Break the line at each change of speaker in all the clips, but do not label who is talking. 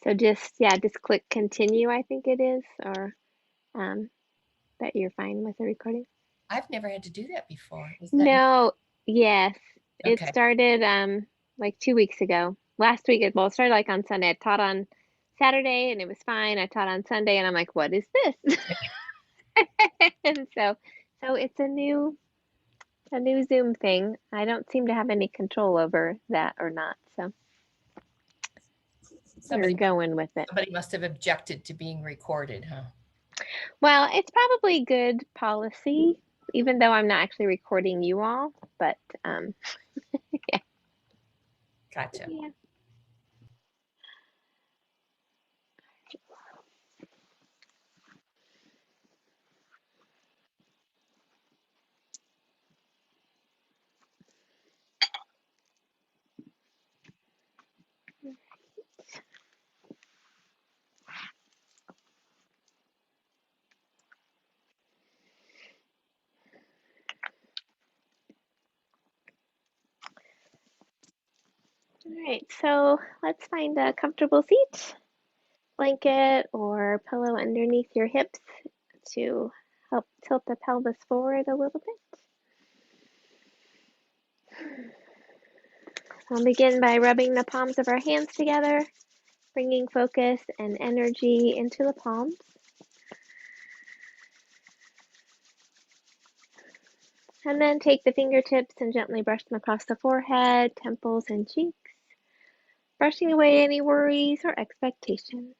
So just click continue, I think it is, or um, that you're fine with the recording.
I've never had to do that before. Is that new?
No, yes, it
Okay.
started like 2 weeks ago. Last week, well, it started like on Sunday. I taught on Saturday and it was fine. I taught on Sunday and I'm like, what is this? And so it's a new Zoom thing. I don't seem to have any control over that or not. So we're
Somebody
going with it.
somebody must have objected to being recorded, huh?
Well, it's probably good policy, even though I'm not actually recording you all, but um, yeah.
Gotcha.
Yeah. All right, so let's find a comfortable seat, blanket or pillow underneath your hips to help tilt the pelvis forward a little bit. I'll begin by rubbing the palms of our hands together, bringing focus and energy into the palms. And then take the fingertips and gently brush them across the forehead, temples, and cheeks, brushing away any worries or expectations.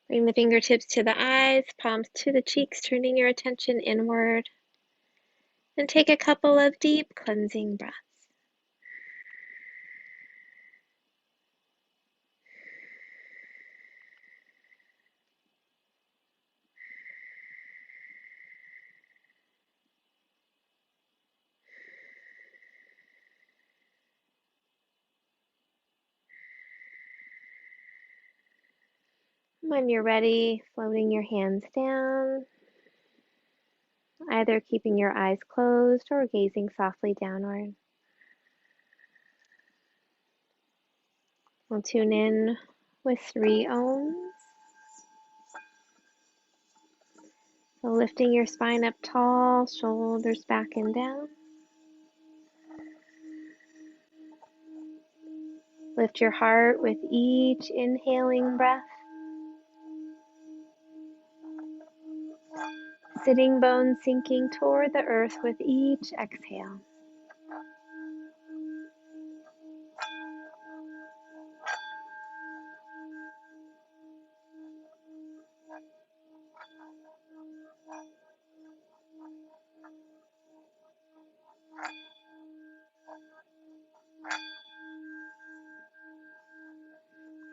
Bring the fingertips to the eyes, palms to the cheeks, turning your attention inward. And take a couple of deep cleansing breaths. When you're ready, floating your hands down, either keeping your eyes closed or gazing softly downward. We'll tune in with 3 ohms. So lifting your spine up tall, shoulders back and down. Lift your heart with each inhaling breath. Sitting bones sinking toward the earth with each exhale.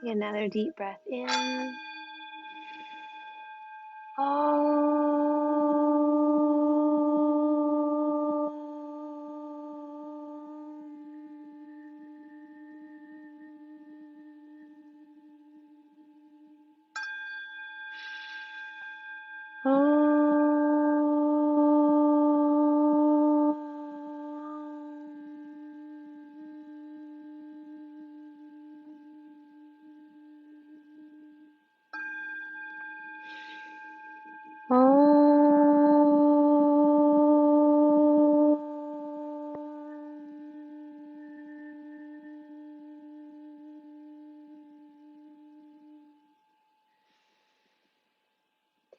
Another deep breath in.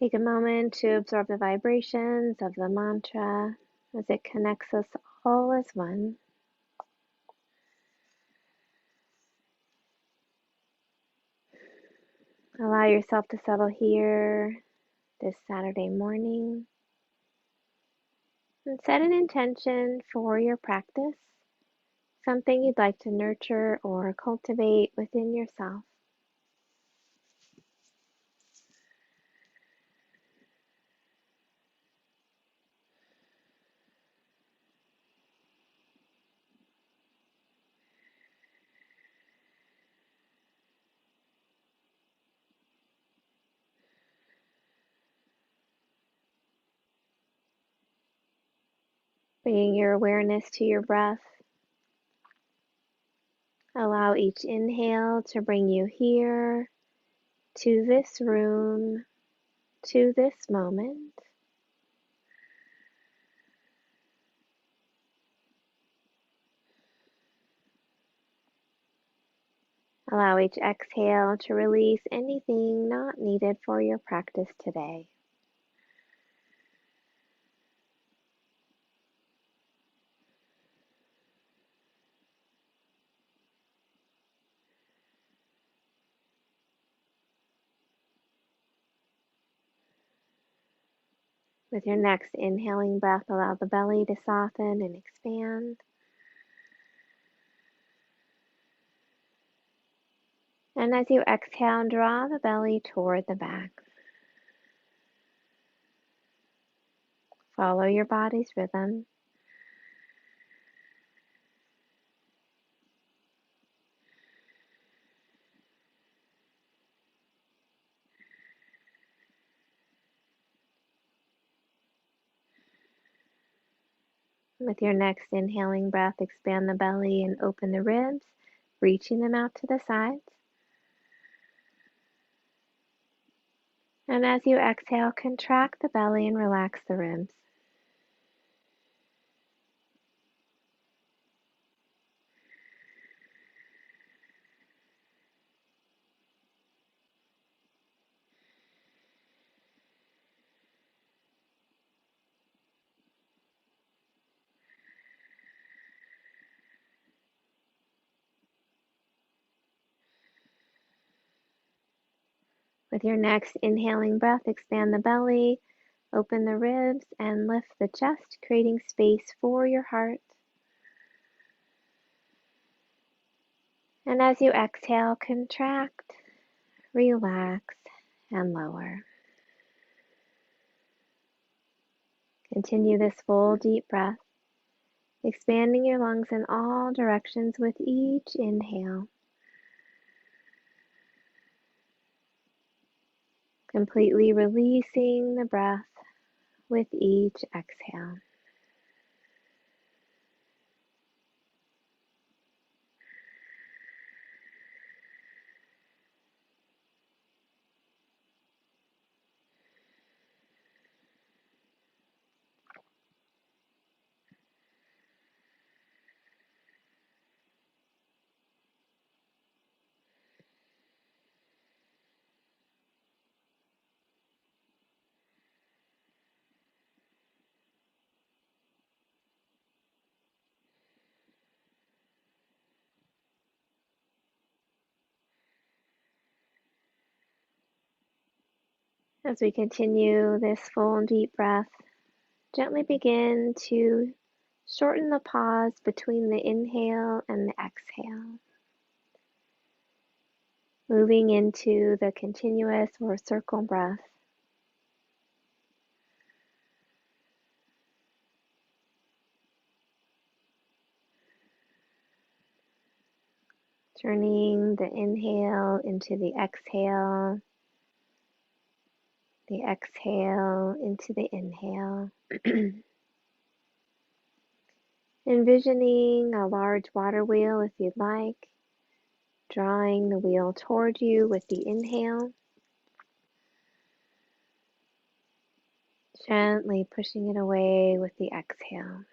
Take a moment to absorb the vibrations of the mantra as it connects us all as one. Allow yourself to settle here this Saturday morning and set an intention for your practice, something you'd like to nurture or cultivate within yourself. Bringing your awareness to your breath. Allow each inhale to bring you here, to this room, to this moment. Allow each exhale to release anything not needed for your practice today. With your next inhaling breath, allow the belly to soften and expand. And as you exhale, draw the belly toward the back. Follow your body's rhythm. With your next inhaling breath, expand the belly and open the ribs, reaching them out to the sides. And as you exhale, contract the belly and relax the ribs. With your next inhaling breath, expand the belly, open the ribs, and lift the chest, creating space for your heart. And as you exhale, contract, relax, and lower. Continue this full deep breath, expanding your lungs in all directions with each inhale. Completely releasing the breath with each exhale. As we continue this full deep breath, gently begin to shorten the pause between the inhale and the exhale, moving into the continuous or circle breath. Turning the inhale into the exhale into the inhale. Envisioning a large water wheel if you'd like, drawing the wheel toward you with the inhale, gently pushing it away with the exhale.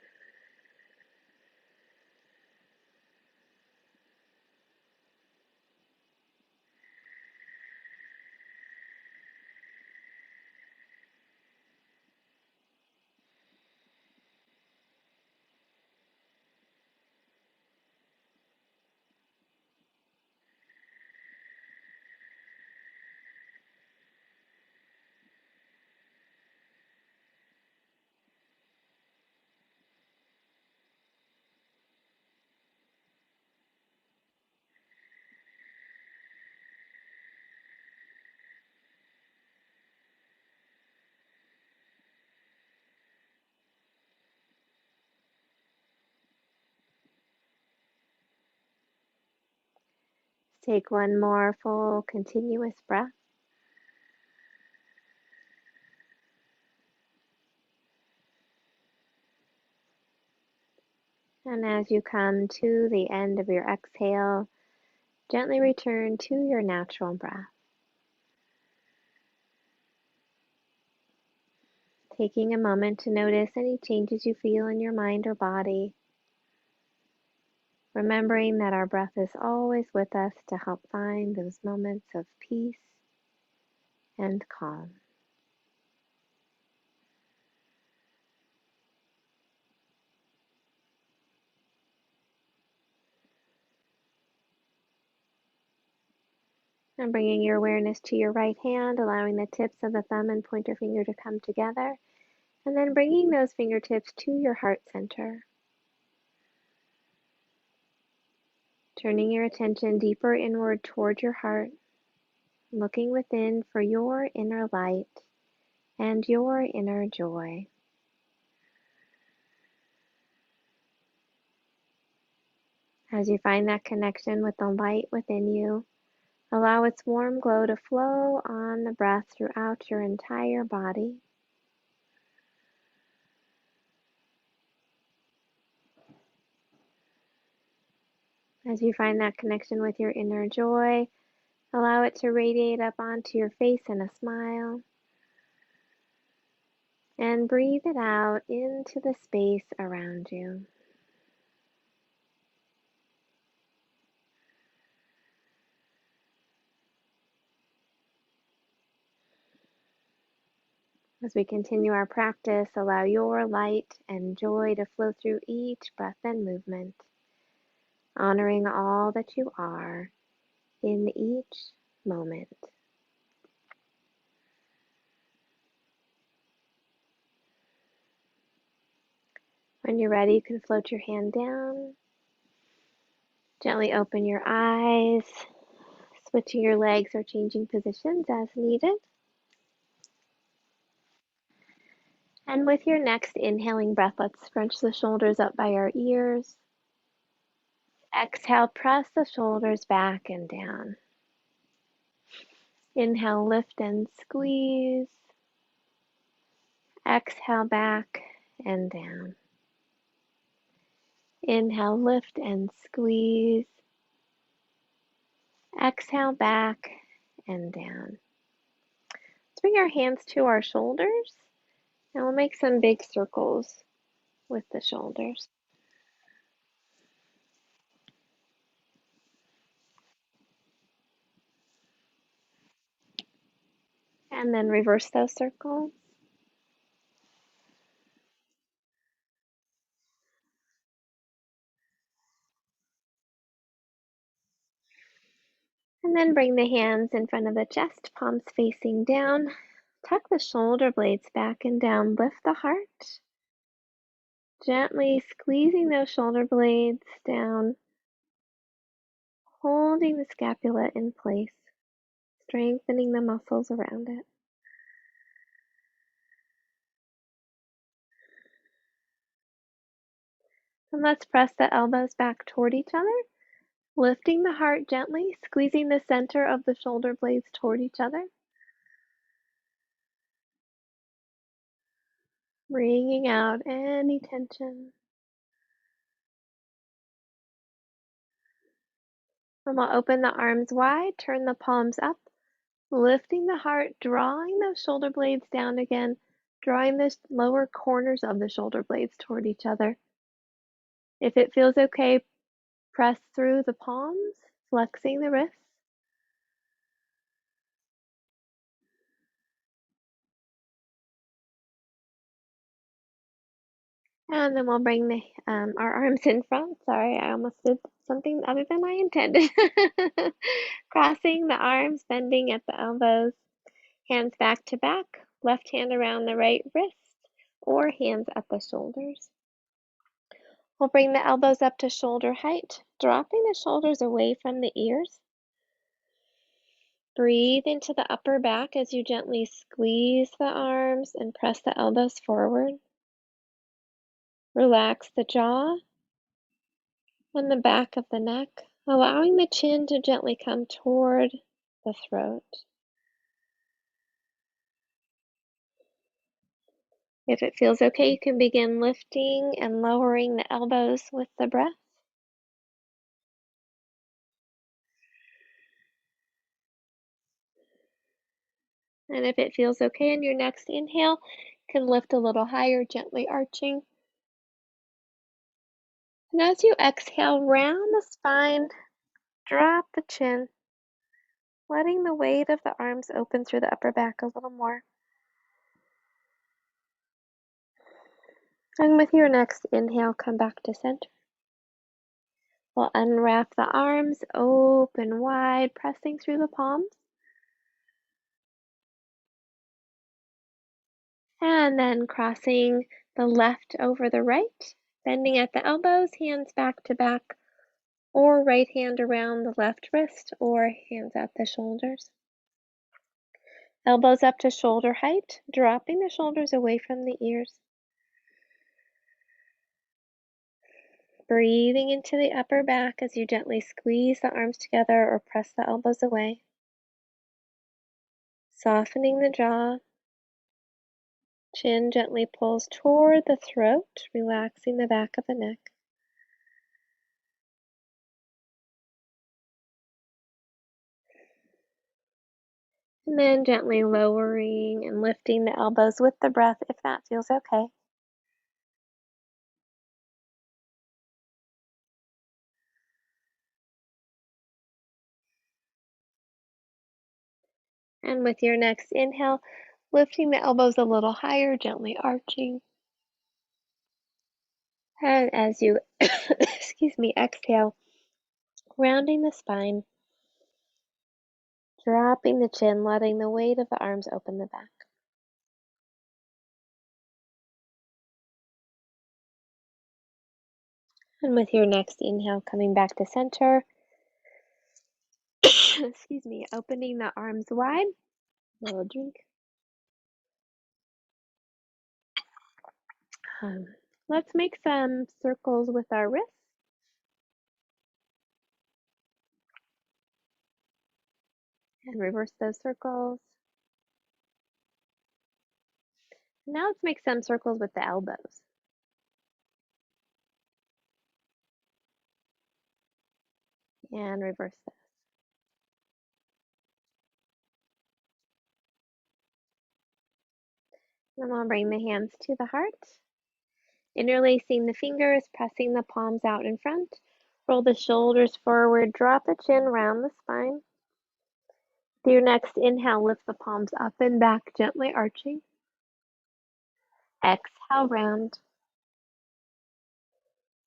Take one more full continuous breath. And as you come to the end of your exhale, gently return to your natural breath. Taking a moment to notice any changes you feel in your mind or body. Remembering that our breath is always with us to help find those moments of peace and calm. And bringing your awareness to your right hand, allowing the tips of the thumb and pointer finger to come together, and then bringing those fingertips to your heart center. Turning your attention deeper inward toward your heart, looking within for your inner light and your inner joy. As you find that connection with the light within you, allow its warm glow to flow on the breath throughout your entire body. As you find that connection with your inner joy, allow it to radiate up onto your face in a smile. And breathe it out into the space around you. As we continue our practice, allow your light and joy to flow through each breath and movement, honoring all that you are in each moment. When you're ready, you can float your hand down. Gently open your eyes, switching your legs or changing positions as needed. And with your next inhaling breath, let's scrunch the shoulders up by our ears. Exhale, press the shoulders back and down. Inhale, lift and squeeze. Exhale, back and down. Inhale, lift and squeeze. Exhale, back and down. Let's bring our hands to our shoulders, and we'll make some big circles with the shoulders. And then reverse those circles. And then bring the hands in front of the chest, palms facing down. Tuck the shoulder blades back and down. Lift the heart. Gently squeezing those shoulder blades down, holding the scapula in place, strengthening the muscles around it. And let's press the elbows back toward each other, lifting the heart gently, squeezing the center of the shoulder blades toward each other. Wringing out any tension. And we'll open the arms wide, turn the palms up, lifting the heart, drawing those shoulder blades down again, drawing the lower corners of the shoulder blades toward each other. If it feels okay, press through the palms, flexing the wrists. And then we'll bring our arms in front. Sorry, I almost did something other than I intended. Crossing the arms, bending at the elbows, hands back to back, left hand around the right wrist, or hands at the shoulders. We'll bring the elbows up to shoulder height, dropping the shoulders away from the ears. Breathe into the upper back as you gently squeeze the arms and press the elbows forward. Relax the jaw and the back of the neck, allowing the chin to gently come toward the throat. If it feels okay, you can begin lifting and lowering the elbows with the breath. And if it feels okay in your next inhale, you can lift a little higher, gently arching. And as you exhale, round the spine, drop the chin, letting the weight of the arms open through the upper back a little more. And with your next inhale, come back to center. We'll unwrap the arms, open wide, pressing through the palms. And then crossing the left over the right, bending at the elbows, hands back to back, or right hand around the left wrist, or hands at the shoulders. Elbows up to shoulder height, dropping the shoulders away from the ears. Breathing into the upper back as you gently squeeze the arms together or press the elbows away. Softening the jaw. Chin gently pulls toward the throat, relaxing the back of the neck. And then gently lowering and lifting the elbows with the breath if that feels okay. And with your next inhale, lifting the elbows a little higher, gently arching. And as you, excuse me, exhale, rounding the spine, dropping the chin, letting the weight of the arms open the back. And with your next inhale, coming back to center, excuse me, opening the arms wide. A little drink. Let's make some circles with our wrists. And reverse those circles. Now let's make some circles with the elbows. And reverse those. Then we'll bring the hands to the heart. Interlacing the fingers, pressing the palms out in front. Roll the shoulders forward, drop the chin, round the spine. With your next inhale, lift the palms up and back, gently arching. Exhale, round.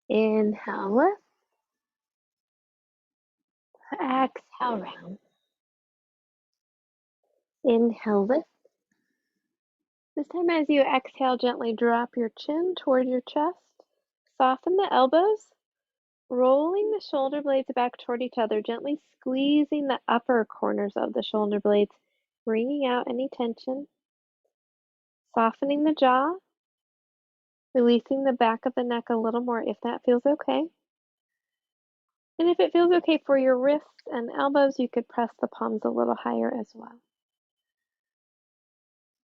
Inhale, lift. Exhale, round. Inhale, lift. This time as you exhale, gently drop your chin toward your chest. Soften the elbows, rolling the shoulder blades back toward each other, gently squeezing the upper corners of the shoulder blades, wringing out any tension. Softening the jaw, releasing the back of the neck a little more if that feels okay. And if it feels okay for your wrists and elbows, you could press the palms a little higher as well.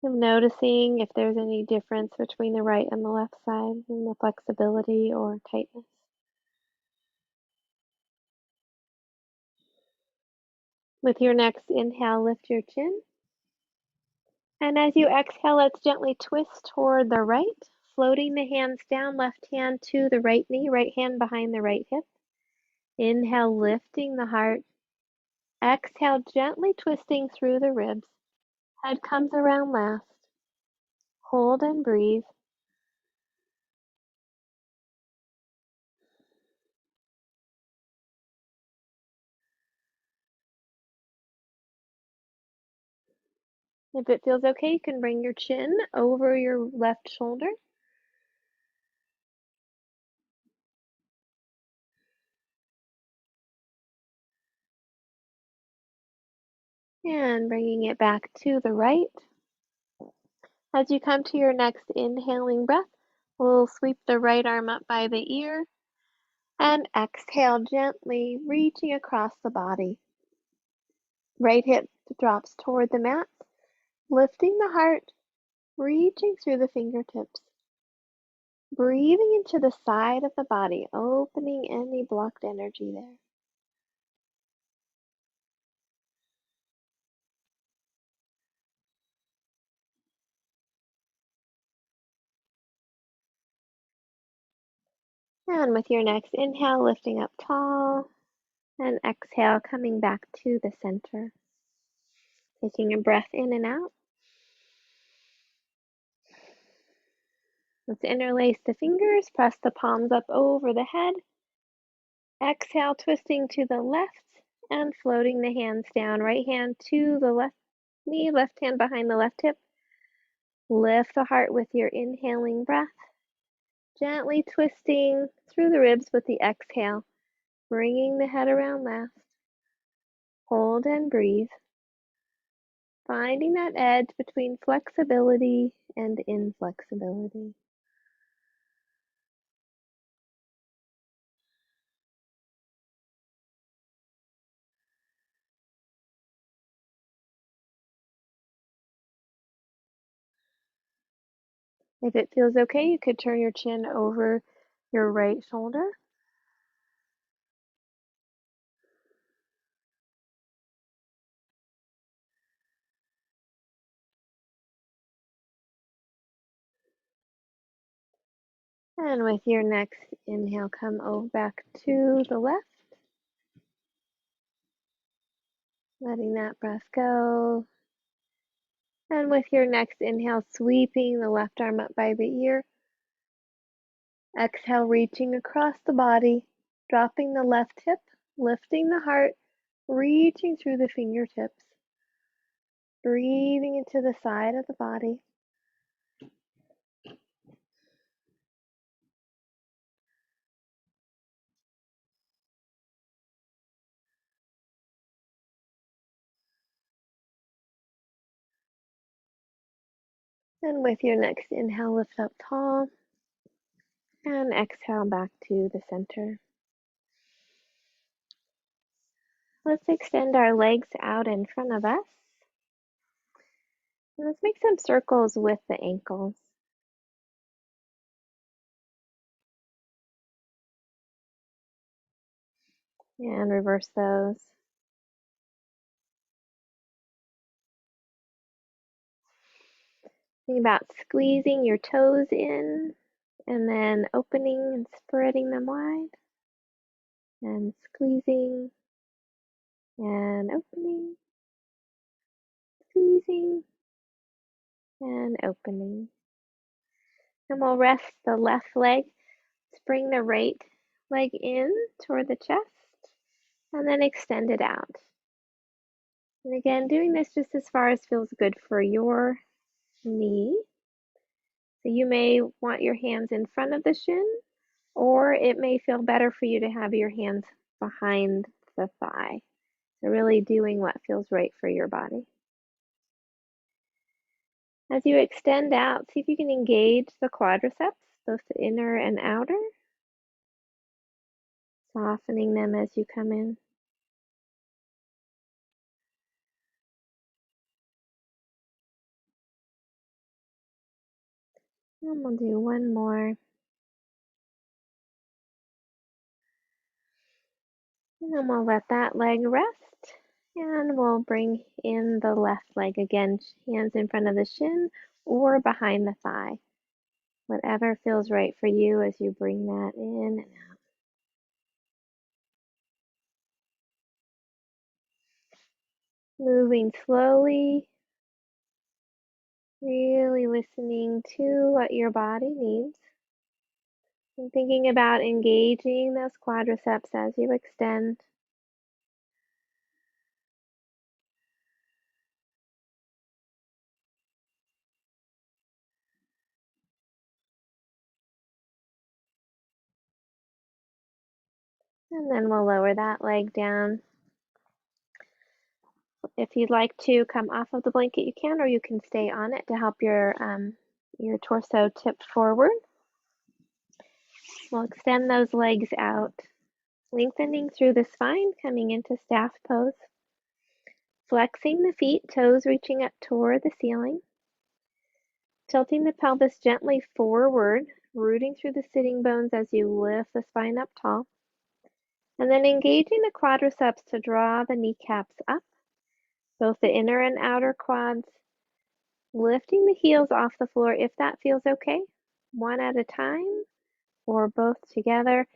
I'm noticing if there's any difference between the right and the left side in the flexibility or tightness. With your next inhale, lift your chin. And as you exhale, let's gently twist toward the right, floating the hands down, left hand to the right knee, right hand behind the right hip. Inhale, lifting the heart. Exhale, gently twisting through the ribs. Head comes around last. Hold and breathe. If it feels okay, you can bring your chin over your left shoulder. And bringing it back to the right. As you come to your next inhaling breath, we'll sweep the right arm up by the ear and exhale gently, reaching across the body. Right hip drops toward the mat, lifting the heart, reaching through the fingertips, breathing into the side of the body, opening any blocked energy there. And with your next inhale, lifting up tall, and exhale, coming back to the center. Taking a breath in and out. Let's interlace the fingers, press the palms up over the head. Exhale, twisting to the left and floating the hands down. Right hand to the left knee, left hand behind the left hip. Lift the heart with your inhaling breath. Gently twisting through the ribs with the exhale, bringing the head around last. Hold and breathe. Finding that edge between flexibility and inflexibility. If it feels okay, you could turn your chin over your right shoulder. And with your next inhale, come over back to the left. Letting that breath go. And with your next inhale, sweeping the left arm up by the ear. Exhale, reaching across the body, dropping the left hip, lifting the heart, reaching through the fingertips. Breathing into the side of the body. And with your next inhale, lift up tall. And exhale back to the center. Let's extend our legs out in front of us. And let's make some circles with the ankles. And reverse those. Think about squeezing your toes in and then opening and spreading them wide. And squeezing and opening. Squeezing and opening. And we'll rest the left leg. Bring the right leg in toward the chest and then extend it out. And again, doing this just as far as feels good for your knee. So you may want your hands in front of the shin, or it may feel better for you to have your hands behind the thigh. So really doing what feels right for your body. As you extend out, see if you can engage the quadriceps, both the inner and outer, softening them as you come in. And we'll do one more. And then we'll let that leg rest. And we'll bring in the left leg again, hands in front of the shin or behind the thigh. Whatever feels right for you as you bring that in and out. Moving slowly, really listening to what your body needs. And thinking about engaging those quadriceps as you extend. And then we'll lower that leg down. If you'd like to come off of the blanket, you can, or you can stay on it to help your torso tip forward. We'll extend those legs out, lengthening through the spine, coming into staff pose. Flexing the feet, toes reaching up toward the ceiling. Tilting the pelvis gently forward, rooting through the sitting bones as you lift the spine up tall. And then engaging the quadriceps to draw the kneecaps up, both the inner and outer quads. Lifting the heels off the floor if that feels okay, one at a time or both together,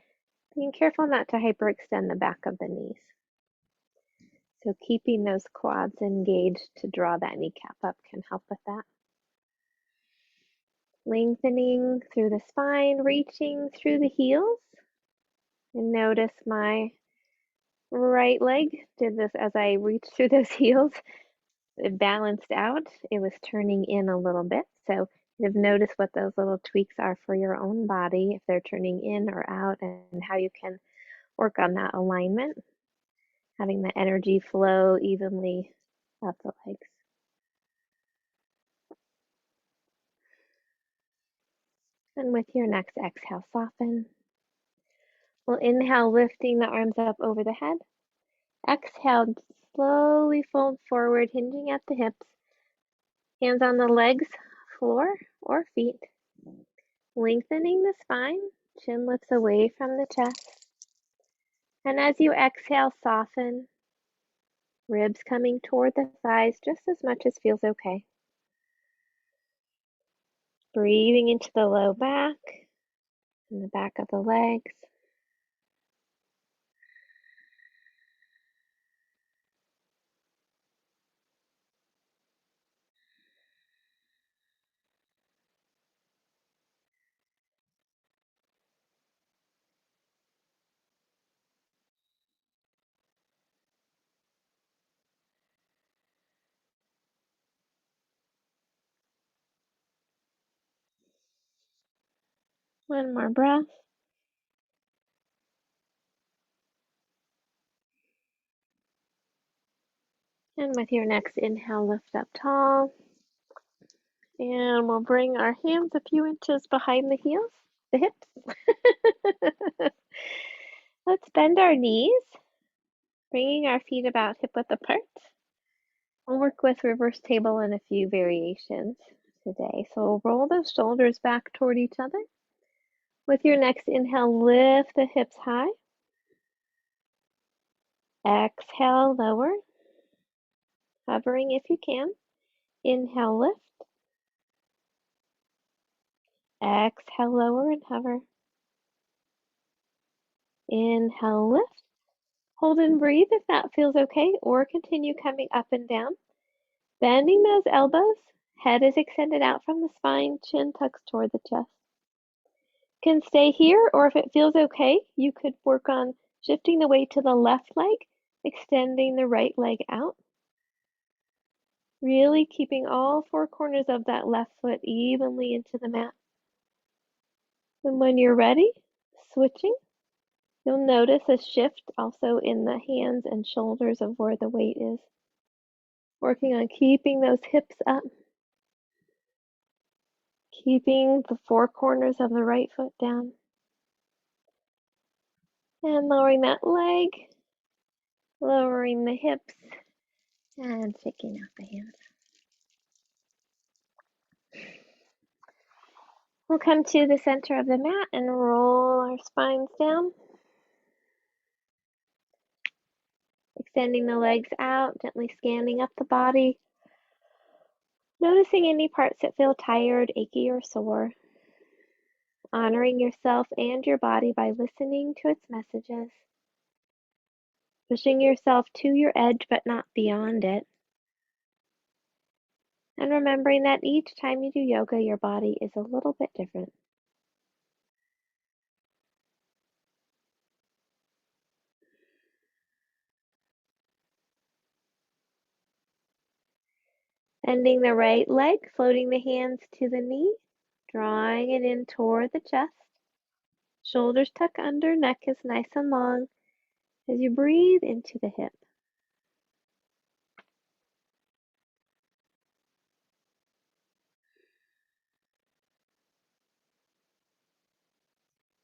being careful not to hyperextend the back of the knees. So keeping those quads engaged to draw that kneecap up can help with that. Lengthening through the spine, reaching through the heels. And notice my right leg did this as I reached through those heels. It balanced out. It was turning in a little bit. So you've noticed what those little tweaks are for your own body, if they're turning in or out, and how you can work on that alignment, having the energy flow evenly up the legs. And with your next exhale, soften. We'll inhale, lifting the arms up over the head. Exhale, slowly fold forward, hinging at the hips. Hands on the legs, floor or feet. Lengthening the spine, chin lifts away from the chest. And as you exhale, soften. Ribs coming toward the thighs just as much as feels okay. Breathing into the low back and the back of the legs. One more breath. And with your next inhale, lift up tall. And we'll bring our hands a few inches behind the heels, the hips. Let's bend our knees, bringing our feet about hip width apart. We'll work with reverse table and a few variations today. So we'll roll the shoulders back toward each other. With your next inhale, lift the hips high. Exhale, lower. Hovering if you can. Inhale, lift. Exhale, lower and hover. Inhale, lift. Hold and breathe if that feels okay, or continue coming up and down. Bending those elbows, head is extended out from the spine, chin tucks toward the chest. Can stay here, or if it feels okay, you could work on shifting the weight to the left leg, extending the right leg out. Really keeping all four corners of that left foot evenly into the mat. And when you're ready, switching, you'll notice a shift also in the hands and shoulders of where the weight is. Working on keeping those hips up. Keeping the four corners of the right foot down. And lowering that leg, lowering the hips, and shaking out the hands. We'll come to the center of the mat and roll our spines down. Extending the legs out, gently scanning up the body. Noticing any parts that feel tired, achy, or sore. Honoring yourself and your body by listening to its messages. Pushing yourself to your edge, but not beyond it. And remembering that each time you do yoga, your body is a little bit different. Bending the right leg, floating the hands to the knee, drawing it in toward the chest. Shoulders tuck under, neck is nice and long as you breathe into the hip.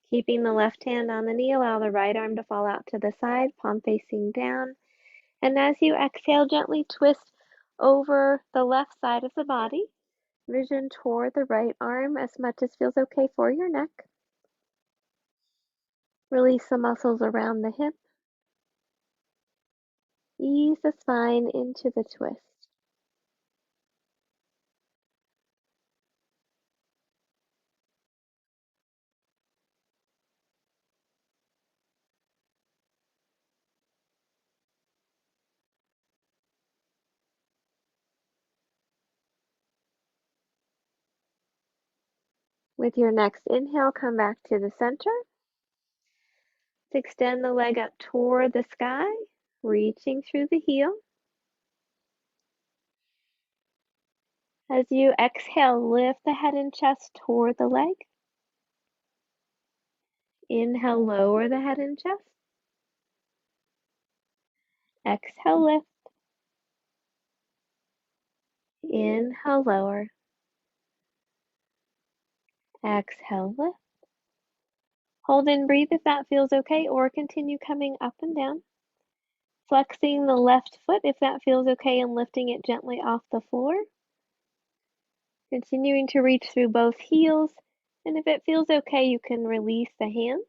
Keeping the left hand on the knee, allow the right arm to fall out to the side, palm facing down. And as you exhale, gently twist over the left side of the body, Vision toward the right arm as much as feels okay for your neck. Release the muscles around the hip. Ease the spine into the twist. With your next inhale, come back to the center. Extend the leg up toward the sky, reaching through the heel. As you exhale, lift the head and chest toward the leg. Inhale, lower the head and chest. Exhale, lift. Inhale, lower. Exhale, lift. Hold and breathe if that feels okay, or continue coming up and down. Flexing the left foot if that feels okay and lifting it gently off the floor. Continuing to reach through both heels, and if it feels okay, you can release the hands.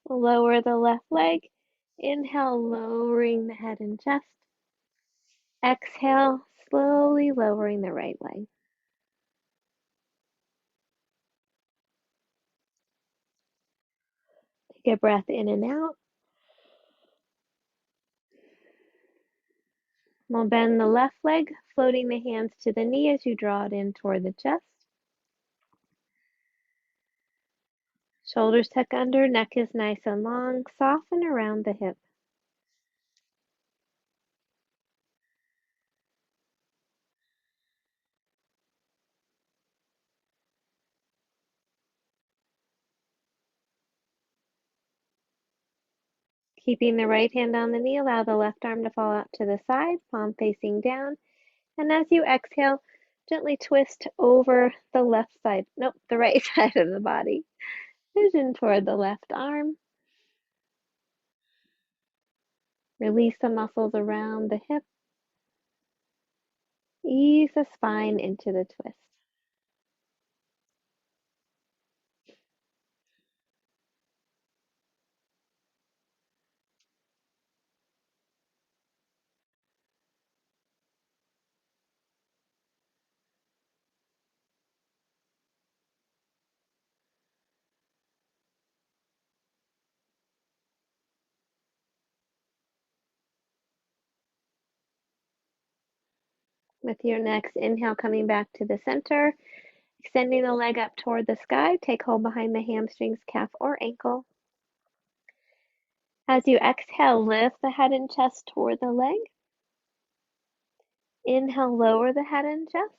Lower the left leg. Inhale, lowering the head and chest. Exhale, slowly lowering the right leg. Take a breath in and out. We'll bend the left leg, floating the hands to the knee as you draw it in toward the chest. Shoulders tuck under, neck is nice and long. Soften around the hip. Keeping the right hand on the knee, allow the left arm to fall out to the side, palm facing down. And as you exhale, gently twist over the left side, nope, the right side of the body. Vision toward the left arm. Release the muscles around the hip. Ease the spine into the twist. With your next inhale, coming back to the center, extending the leg up toward the sky, take hold behind the hamstrings, calf, or ankle. As you exhale, lift the head and chest toward the leg. Inhale, lower the head and chest.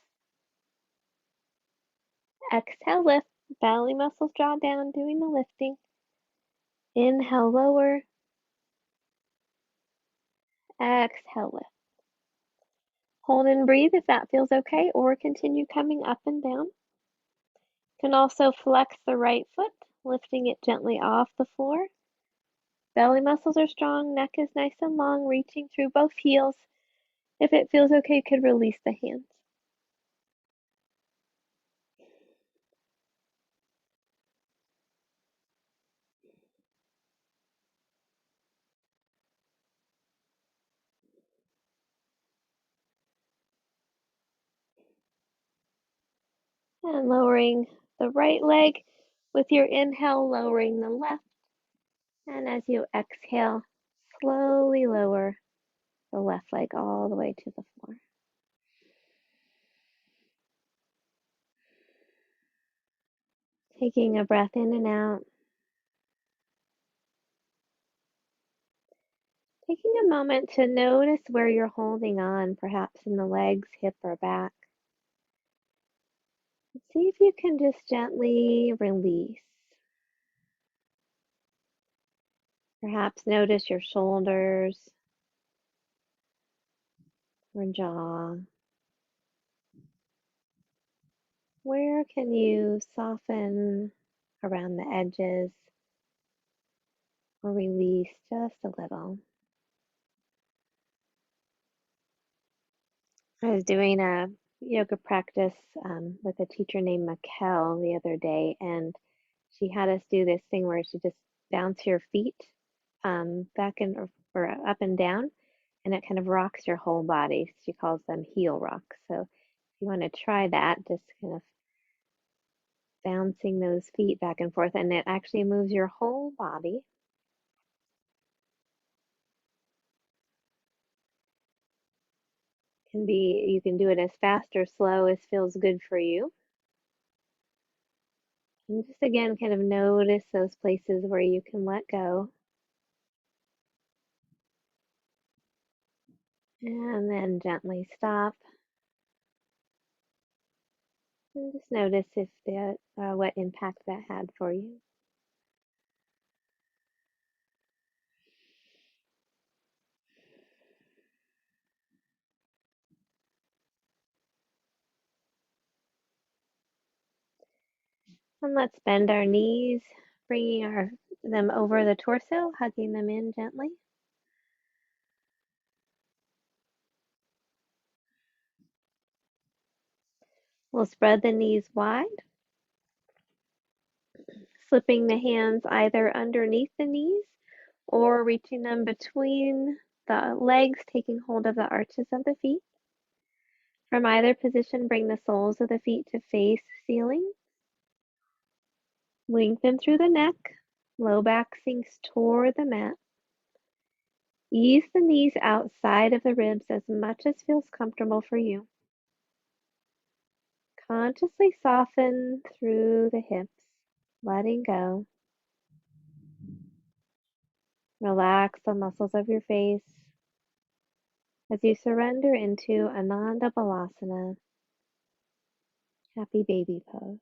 Exhale, lift. Belly muscles draw down, doing the lifting. Inhale, lower. Exhale, lift. Hold and breathe if that feels okay, or continue coming up and down. You can also flex the right foot, lifting it gently off the floor. Belly muscles are strong, neck is nice and long, reaching through both heels. If it feels okay, you could release the hands. And lowering the right leg with your inhale, lowering the left. And as you exhale, slowly lower the left leg all the way to the floor. Taking a breath in and out. Taking a moment to notice where you're holding on, perhaps in the legs, hip, or back. See if you can just gently release. Perhaps notice your shoulders or jaw. Where can you soften around the edges? or release just a little. I was doing a yoga practice with a teacher named Mikkel the other day, and she had us do this thing where she just bounce your feet back and or up and down, and it kind of rocks your whole body. She calls them heel rocks. So if you want to try that, just kind of bouncing those feet back and forth, and it actually moves your whole body. You can do it as fast or slow as feels good for you. And just again, kind of notice those places where you can let go. And then gently stop. And just notice if what impact that had for you. And let's bend our knees, bringing them over the torso, hugging them in gently. We'll spread the knees wide, slipping the hands either underneath the knees or reaching them between the legs, taking hold of the arches of the feet. From either position, bring the soles of the feet to face ceiling. Lengthen through the neck. Low back sinks toward the mat. Ease the knees outside of the ribs as much as feels comfortable for you. Consciously soften through the hips, letting go. Relax the muscles of your face as you surrender into Ananda Balasana, happy baby pose.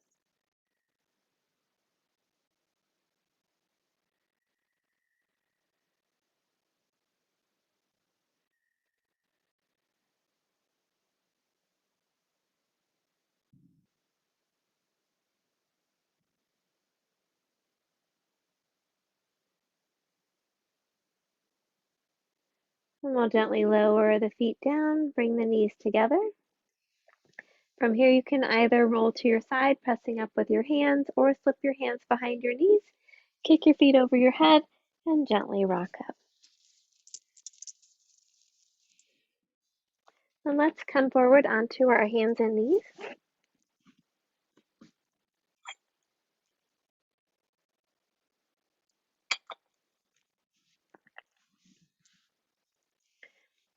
And we'll gently lower the feet down, bring the knees together. From here, you can either roll to your side, pressing up with your hands, or slip your hands behind your knees, kick your feet over your head, and gently rock up. And let's come forward onto our hands and knees.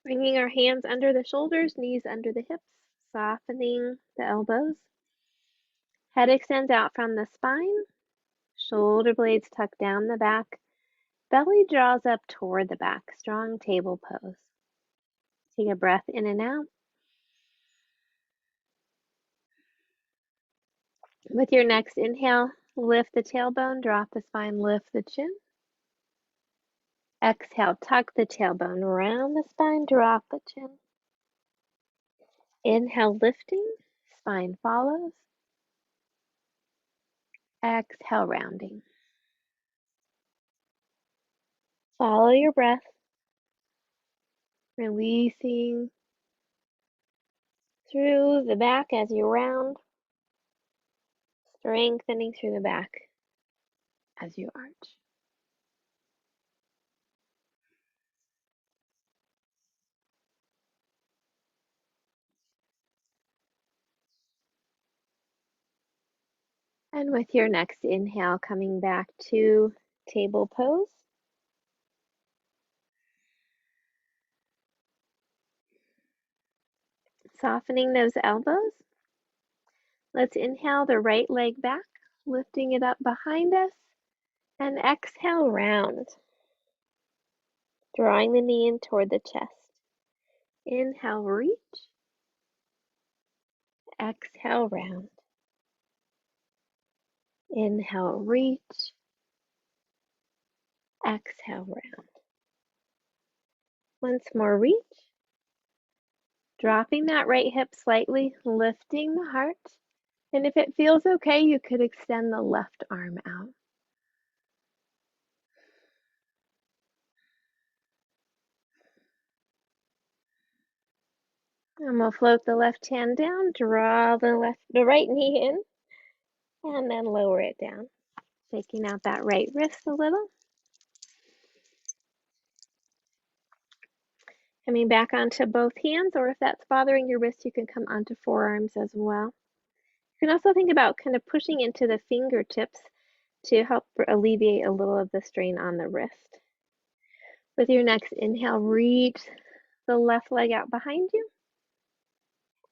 Bringing our hands under the shoulders, knees under the hips, softening the elbows. Head extends out from the spine, shoulder blades tuck down the back, belly draws up toward the back, strong table pose. Take a breath in and out. With your next inhale, lift the tailbone, drop the spine, lift the chin. Exhale, tuck the tailbone, round the spine, drop the chin. Inhale, lifting, spine follows. Exhale, rounding. Follow your breath, releasing through the back as you round, strengthening through the back as you arch. And with your next inhale, coming back to table pose. Softening those elbows. Let's inhale the right leg back, lifting it up behind us, and exhale, round. Drawing the knee in toward the chest. Inhale, reach. Exhale, round. Inhale, reach. Exhale, round. Once more, reach. Dropping that right hip slightly, lifting the heart. And if it feels okay, you could extend the left arm out. And we'll float the left hand down, draw the right knee in, and then lower it down, taking out that right wrist a little. Coming back onto both hands, or if that's bothering your wrist, you can come onto forearms as well. You can also think about kind of pushing into the fingertips to help alleviate a little of the strain on the wrist. With your next inhale, reach the left leg out behind you.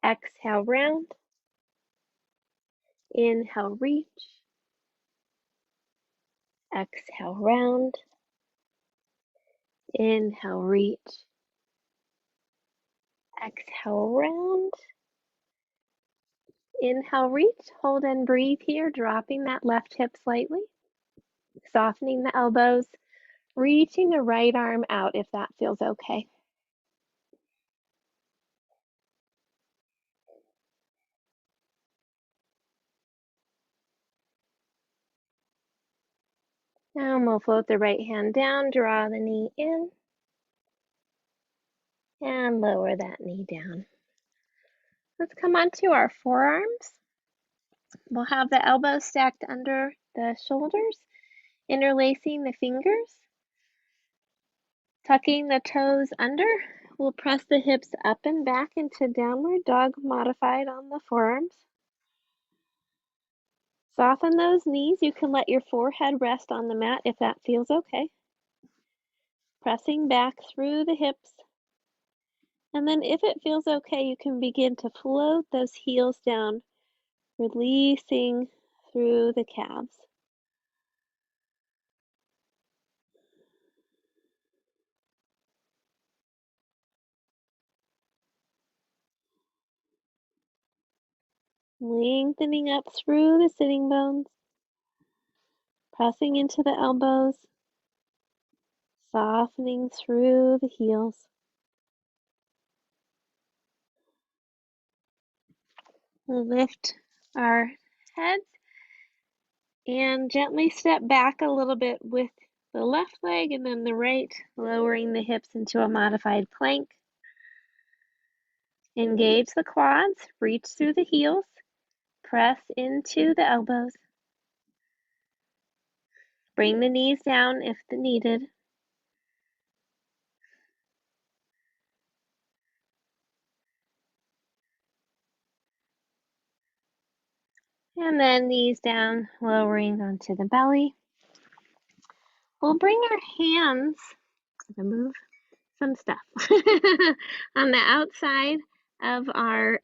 Exhale, round. Inhale, reach. Exhale, round. Inhale, reach. Exhale, round. Inhale, reach. Hold and breathe here, dropping that left hip slightly. Softening the elbows. Reaching the right arm out if that feels okay. And we'll float the right hand down, draw the knee in, and lower that knee down. Let's come onto our forearms. We'll have the elbows stacked under the shoulders, interlacing the fingers, tucking the toes under. We'll press the hips up and back into downward dog modified on the forearms. Soften those knees. You can let your forehead rest on the mat if that feels okay. Pressing back through the hips. And then if it feels okay, you can begin to float those heels down, releasing through the calves. Lengthening up through the sitting bones, pressing into the elbows, softening through the heels. We'll lift our heads and gently step back a little bit with the left leg and then the right, lowering the hips into a modified plank. Engage the quads, reach through the heels, press into the elbows. Bring the knees down if needed. And then knees down, lowering onto the belly. We'll bring our hands, I'm gonna move some stuff, on the outside of our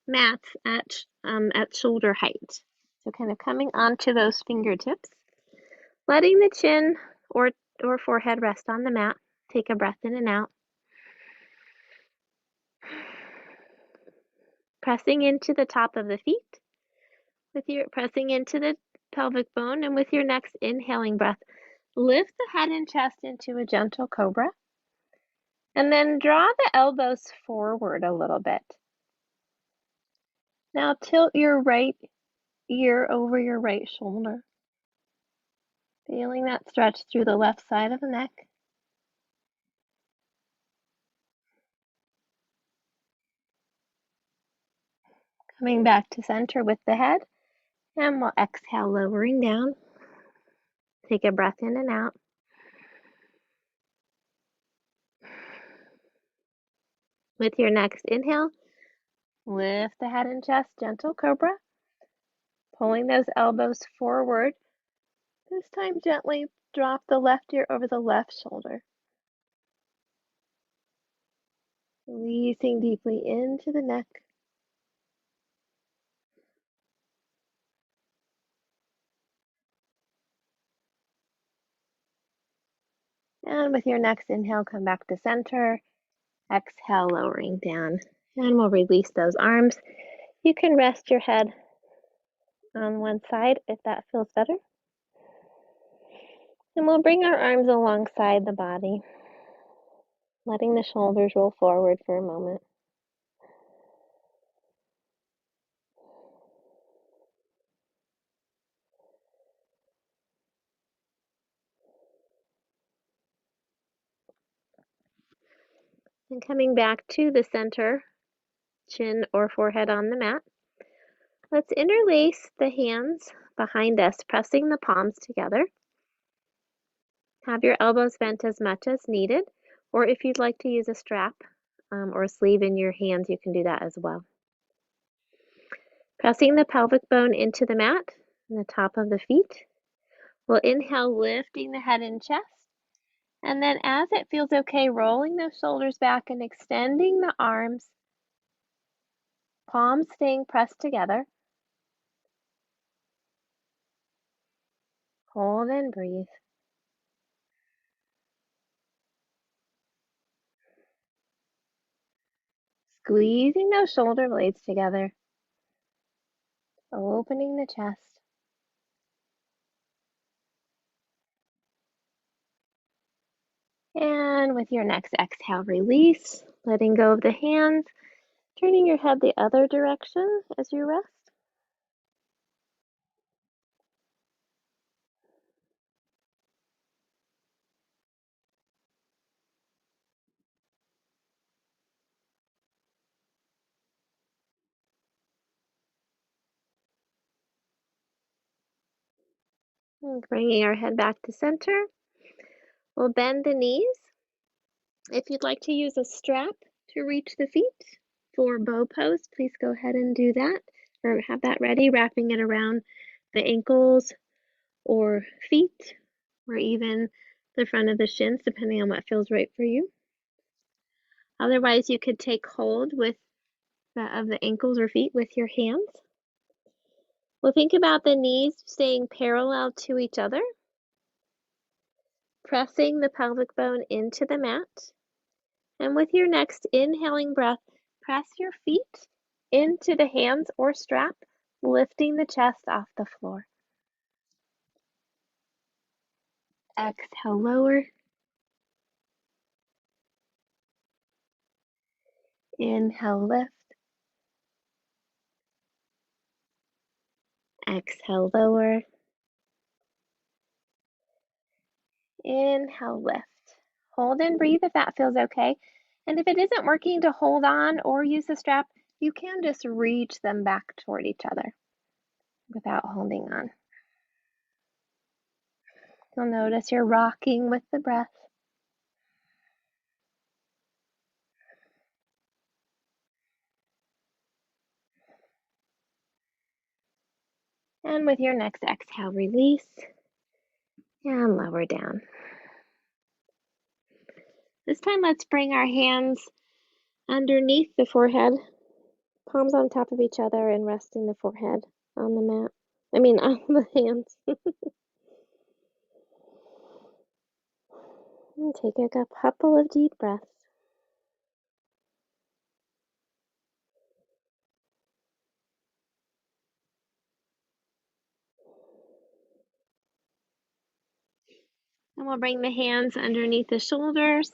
mats at shoulder height. So kind of coming onto those fingertips, letting the chin or forehead rest on the mat. Take a breath in and out. Pressing into the top of the feet, pressing into the pelvic bone, and with your next inhaling breath, lift the head and chest into a gentle cobra. And then draw the elbows forward a little bit. Now tilt your right ear over your right shoulder. Feeling that stretch through the left side of the neck. Coming back to center with the head. And we'll exhale, lowering down. Take a breath in and out. With your next inhale, lift the head and chest, gentle cobra. Pulling those elbows forward. This time gently drop the left ear over the left shoulder. Releasing deeply into the neck. And with your next inhale, come back to center. Exhale, lowering down. And we'll release those arms. You can rest your head on one side if that feels better. And we'll bring our arms alongside the body, letting the shoulders roll forward for a moment. And coming back to the center, chin or forehead on the mat. Let's interlace the hands behind us, pressing the palms together. Have your elbows bent as much as needed, or if you'd like to use a strap or a sleeve in your hands, you can do that as well. Pressing the pelvic bone into the mat and the top of the feet. We'll inhale, lifting the head and chest. And then as it feels okay, rolling those shoulders back and extending the arms, palms staying pressed together. Hold and breathe. Squeezing those shoulder blades together. Opening the chest. And with your next exhale, release, letting go of the hands, turning your head the other direction as you rest. And bringing our head back to center. We'll bend the knees. If you'd like to use a strap to reach the feet for bow pose, please go ahead and do that, or have that ready, wrapping it around the ankles or feet, or even the front of the shins, depending on what feels right for you. Otherwise, you could take hold of the ankles or feet with your hands. We'll think about the knees staying parallel to each other, pressing the pelvic bone into the mat. And with your next inhaling breath, press your feet into the hands or strap, lifting the chest off the floor. Exhale, lower. Inhale, lift. Exhale, lower. Inhale, lift. Hold and breathe if that feels okay. And if it isn't working to hold on or use the strap, you can just reach them back toward each other without holding on. You'll notice you're rocking with the breath. And with your next exhale, release and lower down. This time, let's bring our hands underneath the forehead, palms on top of each other, and resting the forehead on the mat. On the hands. And take a couple of deep breaths. And we'll bring the hands underneath the shoulders,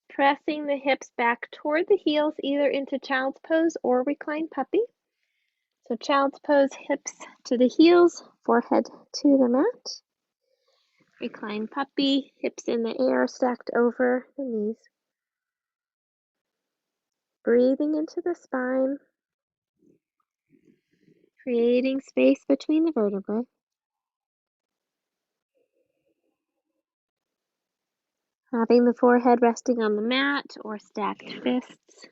pressing the hips back toward the heels, either into child's pose or reclined puppy. So child's pose, hips to the heels, forehead to the mat. Reclined puppy, hips in the air, stacked over the knees. Breathing into the spine, creating space between the vertebrae. Having the forehead resting on the mat or stacked fists. You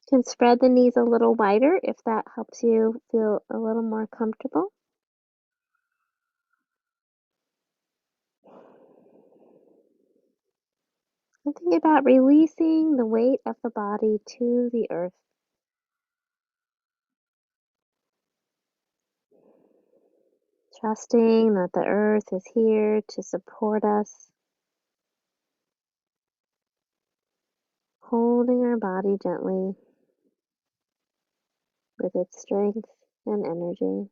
can spread the knees a little wider if that helps you feel a little more comfortable. And think about releasing the weight of the body to the earth. Trusting that the earth is here to support us. Holding our body gently with its strength and energy.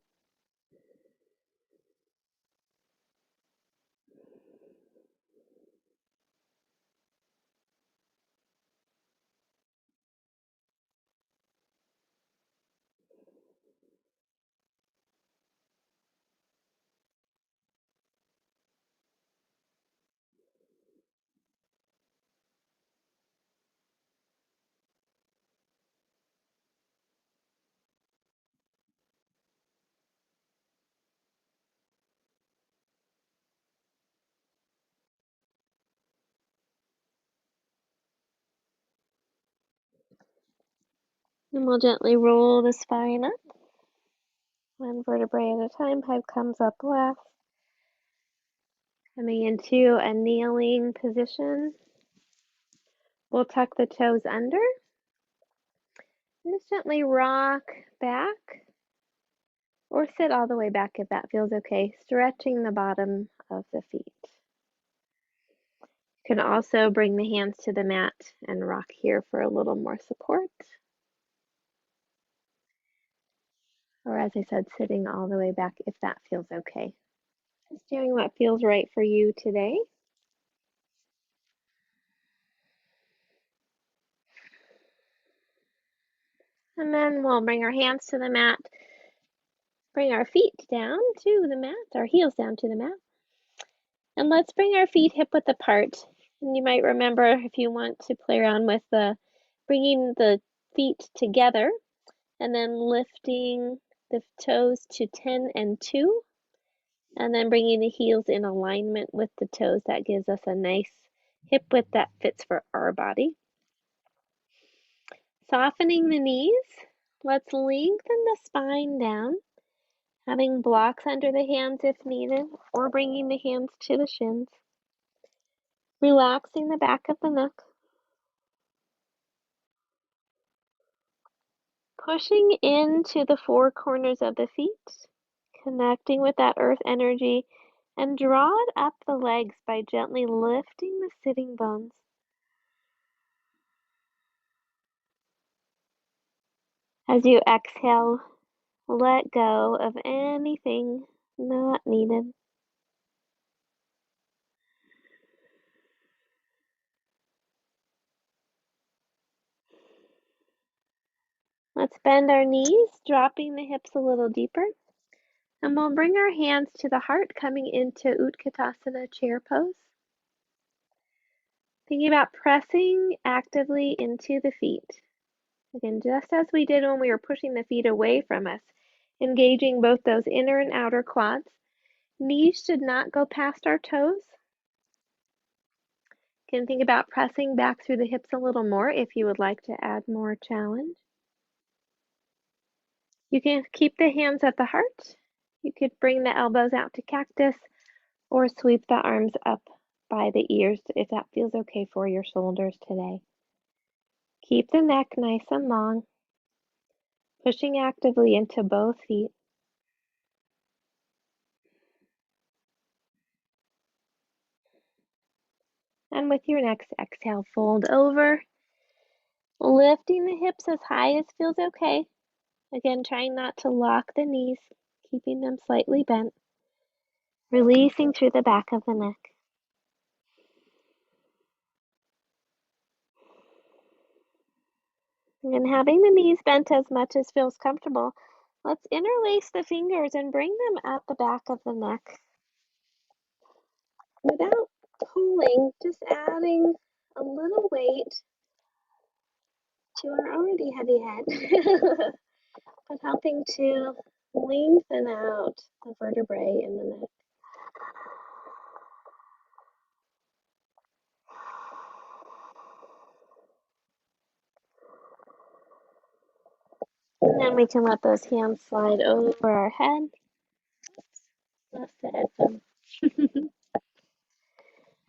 And we'll gently roll the spine up, one vertebrae at a time. Hive comes up last. Coming into a kneeling position. We'll tuck the toes under and just gently rock back or sit all the way back if that feels okay, stretching the bottom of the feet. You can also bring the hands to the mat and rock here for a little more support. Or as I said, sitting all the way back if that feels okay. Just doing what feels right for you today. And then we'll bring our hands to the mat, bring our feet down to the mat, our heels down to the mat. And let's bring our feet hip width apart. And you might remember if you want to play around with bringing the feet together and then lifting the toes to 10 and 2, and then bringing the heels in alignment with the toes. That gives us a nice hip width that fits for our body. Softening the knees, let's lengthen the spine down, having blocks under the hands if needed, or bringing the hands to the shins. Relaxing the back of the neck. Pushing into the four corners of the feet, connecting with that earth energy, and draw it up the legs by gently lifting the sitting bones. As you exhale, let go of anything not needed. Let's bend our knees, dropping the hips a little deeper. And we'll bring our hands to the heart, coming into Utkatasana chair pose. Thinking about pressing actively into the feet. Again, just as we did when we were pushing the feet away from us, engaging both those inner and outer quads. Knees should not go past our toes. You can think about pressing back through the hips a little more if you would like to add more challenge. You can keep the hands at the heart. You could bring the elbows out to cactus or sweep the arms up by the ears if that feels okay for your shoulders today. Keep the neck nice and long, pushing actively into both feet. And with your next exhale, fold over, lifting the hips as high as feels okay. Again, trying not to lock the knees, keeping them slightly bent, releasing through the back of the neck. And having the knees bent as much as feels comfortable, let's interlace the fingers and bring them at the back of the neck. Without pulling, just adding a little weight to our already heavy head, but helping to lengthen out the vertebrae in the neck. And then we can let those hands slide over our head. Lost the headphone.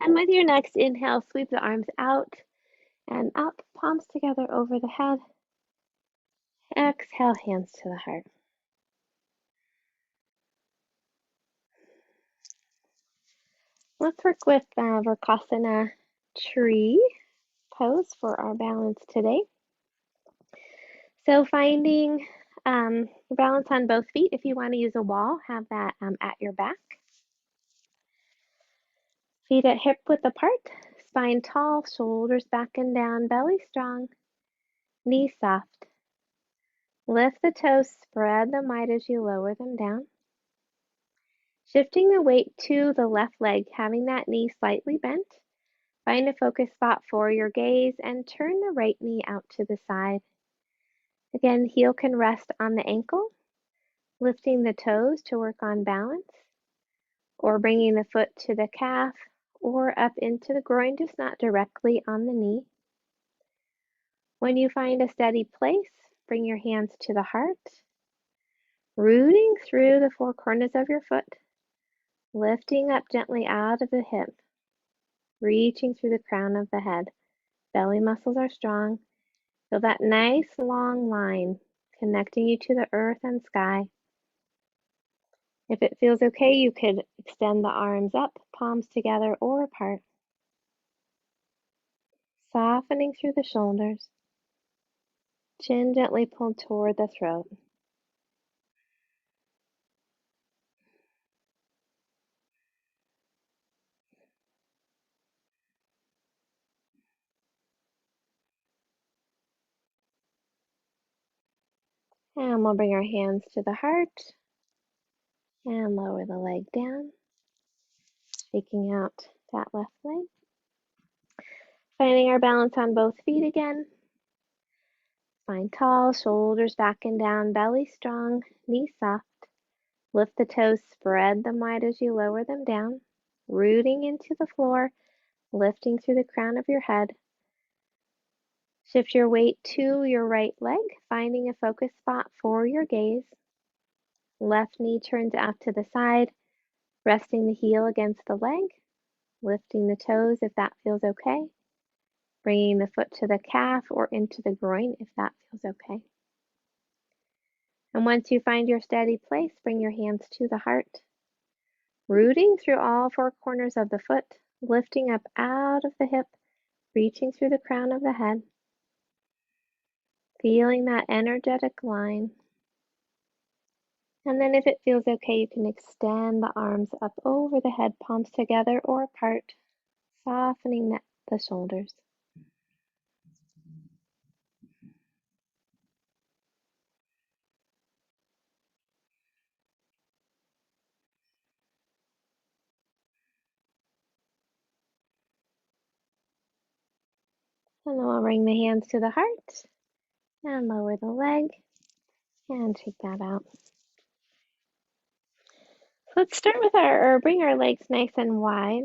And with your next inhale, sweep the arms out and up, palms together over the head. Exhale, hands to the heart. Let's work with Vrksasana tree pose for our balance today. So finding balance on both feet. If you want to use a wall, have that at your back. Feet at hip width apart, spine tall, shoulders back and down, belly strong, knees soft. Lift the toes, spread them wide as you lower them down. Shifting the weight to the left leg, having that knee slightly bent. Find a focus spot for your gaze and turn the right knee out to the side. Again, heel can rest on the ankle, lifting the toes to work on balance, or bringing the foot to the calf or up into the groin, just not directly on the knee. When you find a steady place, bring your hands to the heart, rooting through the four corners of your foot, lifting up gently out of the hip, reaching through the crown of the head. Belly muscles are strong. Feel that nice long line connecting you to the earth and sky. If it feels okay, you could extend the arms up, palms together or apart. Softening through the shoulders. Chin gently pulled toward the throat. And we'll bring our hands to the heart and lower the leg down, shaking out that left leg. Finding our balance on both feet again. Spine tall, shoulders back and down, belly strong, knees soft. Lift the toes, spread them wide as you lower them down, rooting into the floor, lifting through the crown of your head. Shift your weight to your right leg, finding a focus spot for your gaze. Left knee turns out to the side, resting the heel against the leg, lifting the toes if that feels okay, bringing the foot to the calf or into the groin if that feels okay. And once you find your steady place, bring your hands to the heart, rooting through all four corners of the foot, lifting up out of the hip, reaching through the crown of the head, feeling that energetic line. And then if it feels okay, you can extend the arms up over the head, palms together or apart, softening the shoulders. And then we'll bring the hands to the heart and lower the leg and take that out. So let's start with bring our legs nice and wide.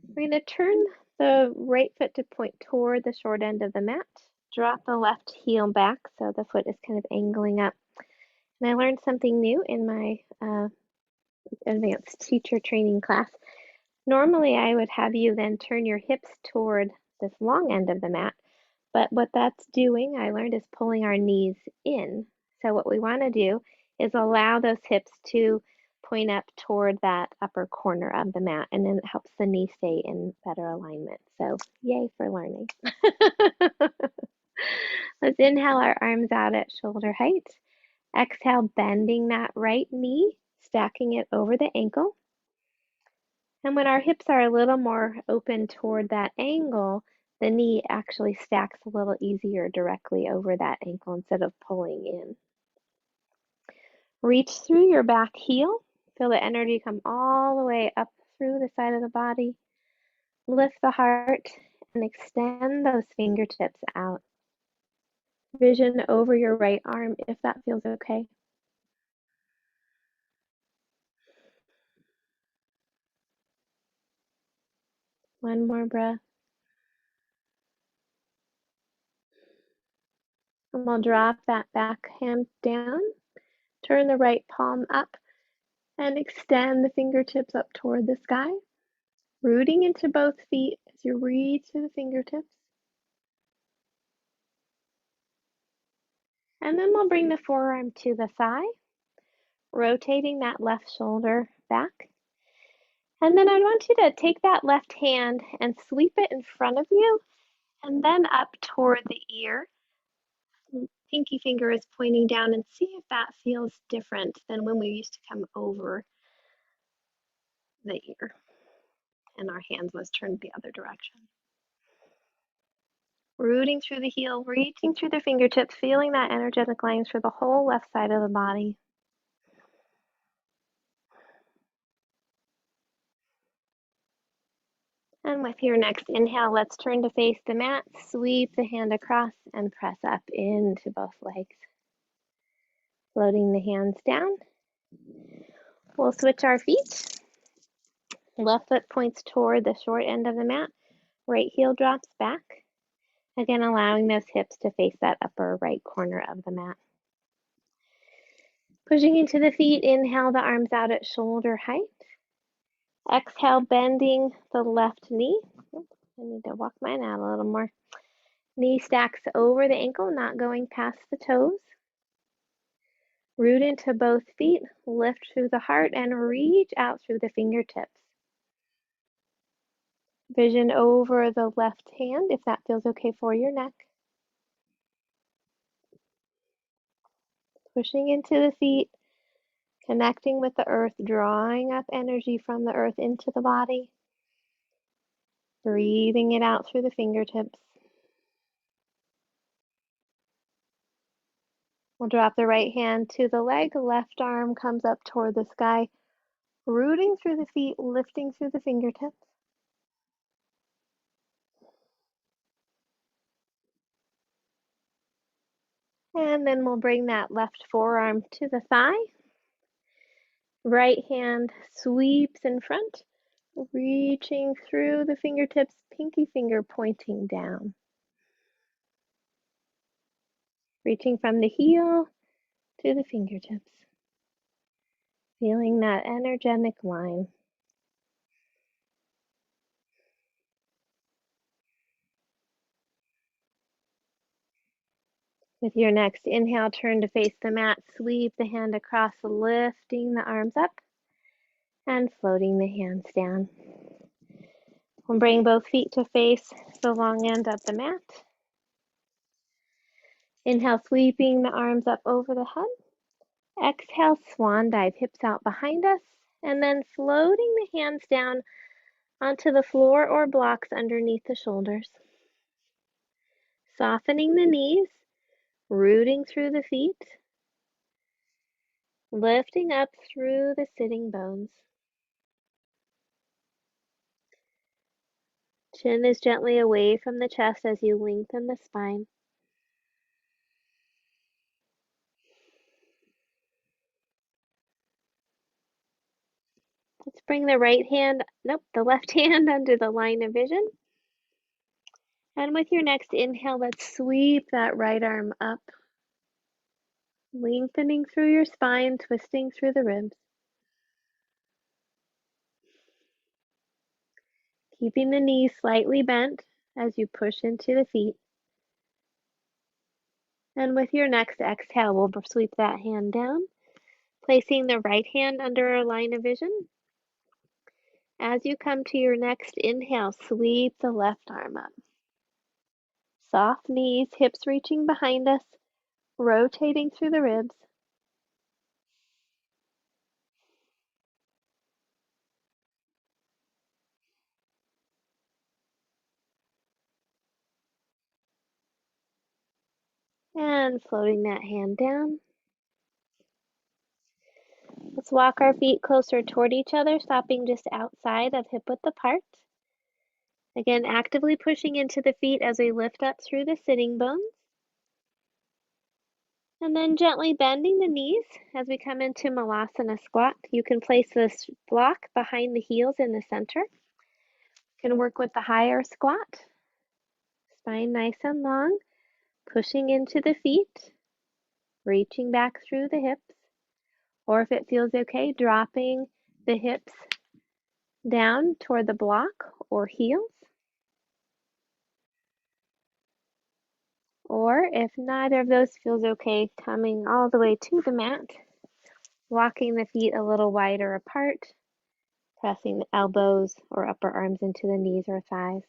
We're going to turn the right foot to point toward the short end of the mat. Drop the left heel back so the foot is kind of angling up. And I learned something new in my advanced teacher training class. Normally, I would have you then turn your hips toward this long end of the mat. But what that's doing, I learned, is pulling our knees in. So what we want to do is allow those hips to point up toward that upper corner of the mat, and then it helps the knee stay in better alignment. So yay for learning. Let's inhale our arms out at shoulder height. Exhale, bending that right knee, stacking it over the ankle. And when our hips are a little more open toward that angle, the knee actually stacks a little easier directly over that ankle instead of pulling in. Reach through your back heel. Feel the energy come all the way up through the side of the body. Lift the heart and extend those fingertips out. Vision over your right arm if that feels okay. One more breath. And we'll drop that back hand down. Turn the right palm up and extend the fingertips up toward the sky. Rooting into both feet as you reach to the fingertips. And then we'll bring the forearm to the thigh, rotating that left shoulder back. And then I want you to take that left hand and sweep it in front of you and then up toward the ear. Pinky finger is pointing down, and see if that feels different than when we used to come over the ear and our hands was turned the other direction. Rooting through the heel, reaching through the fingertips, feeling that energetic lines for the whole left side of the body. And with your next inhale, let's turn to face the mat, sweep the hand across and press up into both legs. Floating the hands down. We'll switch our feet. Left foot points toward the short end of the mat. Right heel drops back. Again, allowing those hips to face that upper right corner of the mat. Pushing into the feet, inhale the arms out at shoulder height. Exhale, bending the left knee. I need to walk mine out a little more. Knee stacks over the ankle, not going past the toes. Root into both feet, lift through the heart, and reach out through the fingertips. Vision over the left hand, if that feels okay for your neck. Pushing into the feet, connecting with the earth, drawing up energy from the earth into the body. Breathing it out through the fingertips. We'll drop the right hand to the leg, left arm comes up toward the sky, rooting through the feet, lifting through the fingertips. And then we'll bring that left forearm to the thigh. Right hand sweeps in front, reaching through the fingertips, pinky finger pointing down. Reaching from the heel to the fingertips. Feeling that energetic line. With your next inhale, turn to face the mat, sweep the hand across, lifting the arms up and floating the hands down. We'll bring both feet to face the long end of the mat. Inhale, sweeping the arms up over the head. Exhale, swan dive, hips out behind us, and then floating the hands down onto the floor or blocks underneath the shoulders. Softening the knees, rooting through the feet, lifting up through the sitting bones. Chin is gently away from the chest as you lengthen the spine. Let's bring the the left hand under the line of vision. And with your next inhale, let's sweep that right arm up, lengthening through your spine, twisting through the ribs. Keeping the knees slightly bent as you push into the feet. And with your next exhale, we'll sweep that hand down, placing the right hand under a line of vision. As you come to your next inhale, sweep the left arm up. Soft knees, hips reaching behind us, rotating through the ribs. And floating that hand down. Let's walk our feet closer toward each other, stopping just outside of hip width apart. Again, actively pushing into the feet as we lift up through the sitting bones. And then gently bending the knees as we come into Malasana squat. You can place this block behind the heels in the center. You can work with the higher squat. Spine nice and long. Pushing into the feet. Reaching back through the hips. Or if it feels okay, dropping the hips down toward the block or heels. Or if neither of those feels okay, coming all the way to the mat, walking the feet a little wider apart, pressing the elbows or upper arms into the knees or thighs.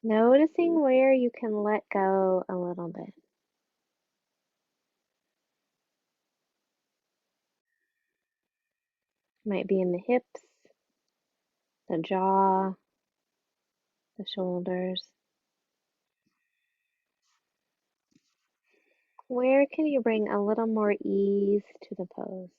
Noticing where you can let go a little bit. Might be in the hips, the jaw, the shoulders. Where can you bring a little more ease to the pose?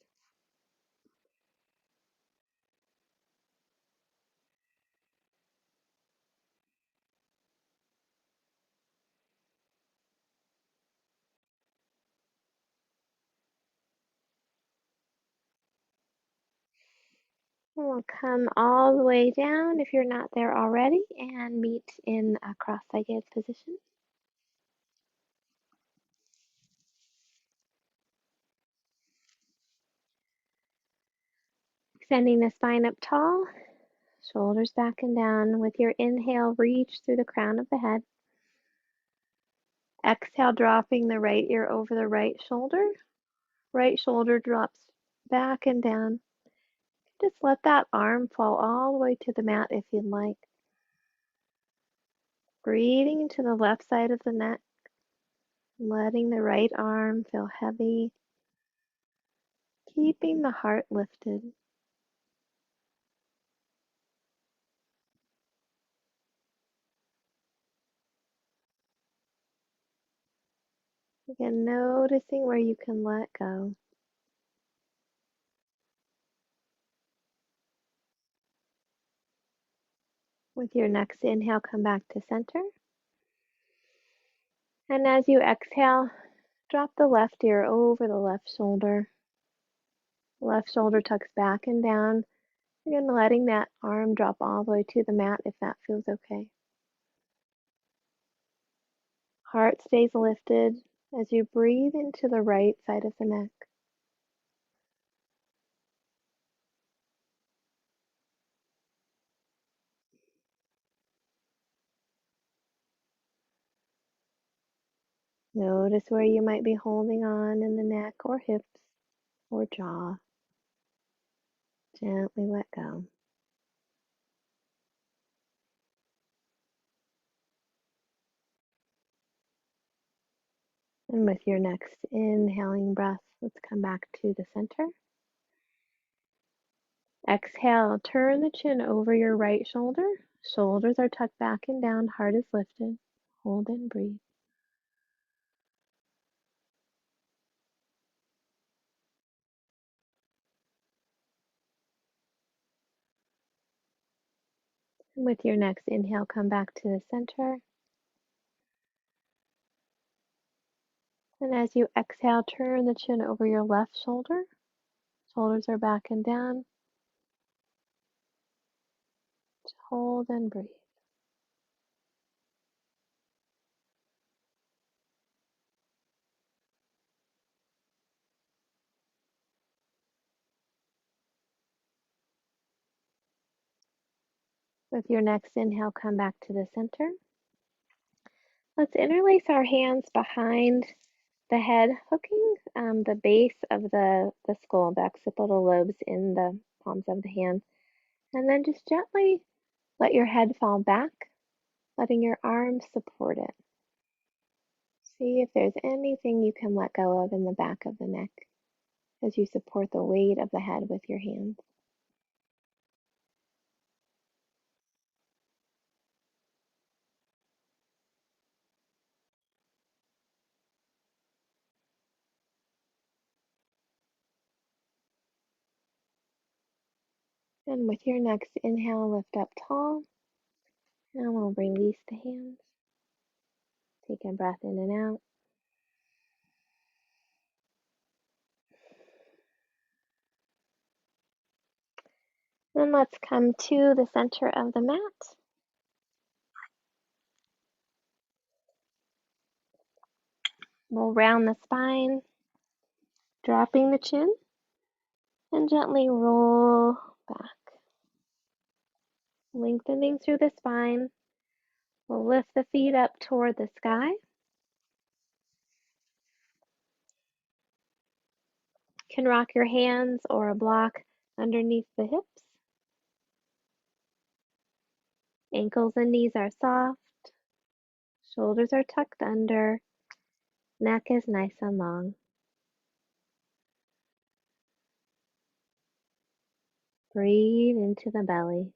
We'll come all the way down if you're not there already and meet in a cross-legged position. Extending the spine up tall, shoulders back and down. With your inhale, reach through the crown of the head. Exhale, dropping the right ear over the right shoulder. Right shoulder drops back and down. Just let that arm fall all the way to the mat if you'd like. Breathing to the left side of the neck. Letting the right arm feel heavy. Keeping the heart lifted. Again, noticing where you can let go. With your next inhale, come back to center. And as you exhale, drop the left ear over the left shoulder. Left shoulder tucks back and down. Again, letting that arm drop all the way to the mat if that feels okay. Heart stays lifted as you breathe into the right side of the neck. Notice where you might be holding on in the neck or hips or jaw. Gently let go. And with your next inhaling breath, let's come back to the center. Exhale, turn the chin over your right shoulder. Shoulders are tucked back and down, heart is lifted. Hold and breathe. And with your next inhale, come back to the center. And as you exhale, turn the chin over your left shoulder. Shoulders are back and down. Hold and breathe. With your next inhale, come back to the center. Let's interlace our hands behind the head, hooking the base of the skull, the occipital lobes in the palms of the hand. And then just gently let your head fall back, letting your arms support it. See if there's anything you can let go of in the back of the neck as you support the weight of the head with your hands. And with your next inhale, lift up tall, and we'll release the hands. Take a breath in and out. Then let's come to the center of the mat. We'll round the spine, dropping the chin, and gently roll back. Lengthening through the spine. We'll lift the feet up toward the sky. You can rock your hands or a block underneath the hips. Ankles and knees are soft. Shoulders are tucked under. Neck is nice and long. Breathe into the belly.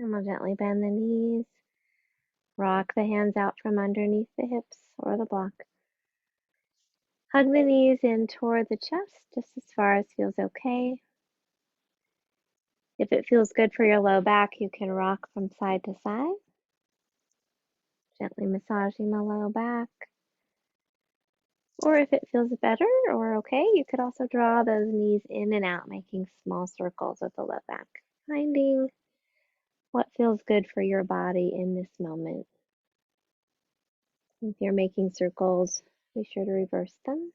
And we'll gently bend the knees. Rock the hands out from underneath the hips or the block. Hug the knees in toward the chest, just as far as feels okay. If it feels good for your low back, you can rock from side to side, gently massaging the low back. Or if it feels better or okay, you could also draw those knees in and out, making small circles with the low back, finding what feels good for your body in this moment. If you're making circles, be sure to reverse them.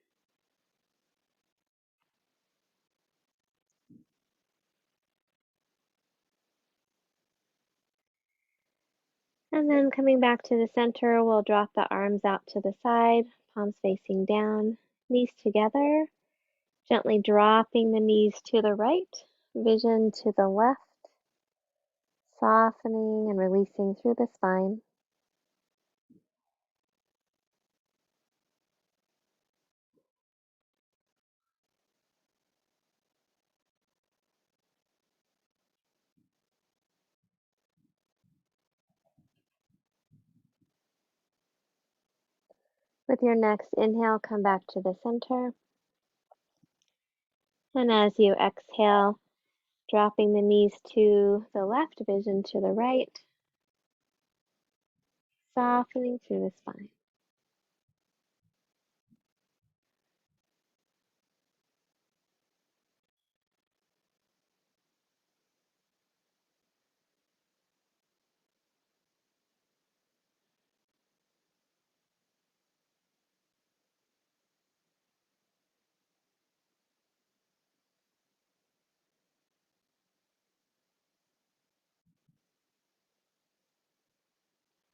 And then coming back to the center, we'll drop the arms out to the side, palms facing down, knees together, gently dropping the knees to the right, vision to the left, softening and releasing through the spine. With your next inhale, come back to the center. And as you exhale, dropping the knees to the left, vision to the right, softening through the spine.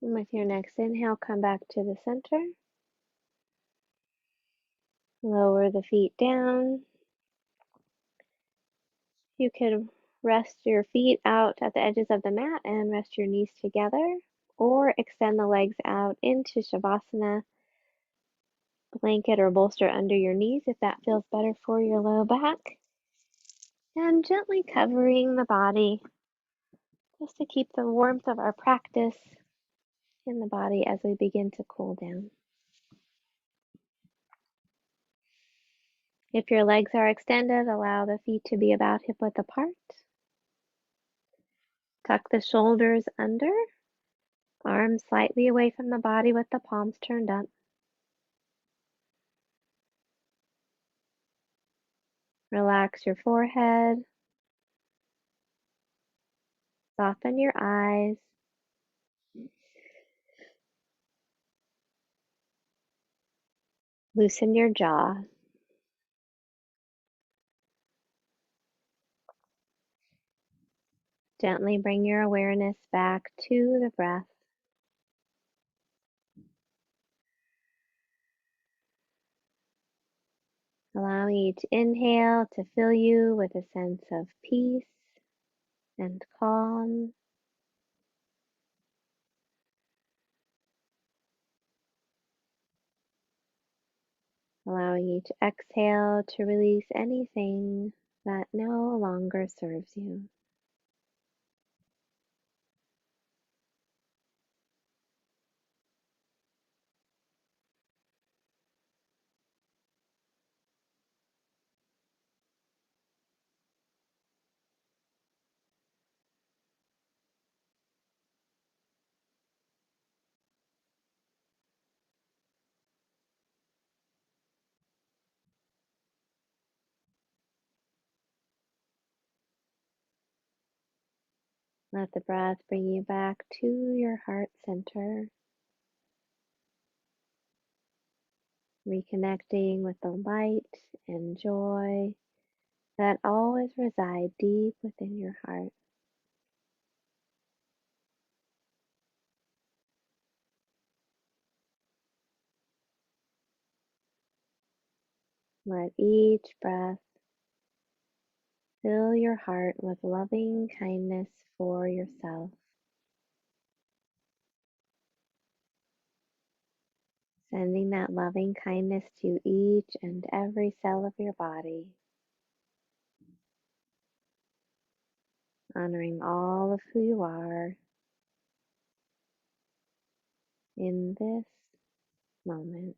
And with your next inhale, come back to the center. Lower the feet down. You could rest your feet out at the edges of the mat and rest your knees together, or extend the legs out into Shavasana, blanket or bolster under your knees if that feels better for your low back. And gently covering the body just to keep the warmth of our practice in the body as we begin to cool down. If your legs are extended, allow the feet to be about hip width apart. Tuck the shoulders under, arms slightly away from the body with the palms turned up. Relax your forehead, soften your eyes, loosen your jaw. Gently bring your awareness back to the breath. Allowing each inhale to fill you with a sense of peace and calm. Allowing each exhale to release anything that no longer serves you. Let the breath bring you back to your heart center, reconnecting with the light and joy that always reside deep within your heart. Let each breath fill your heart with loving kindness for yourself, sending that loving kindness to each and every cell of your body. honoring all of who you are in this moment.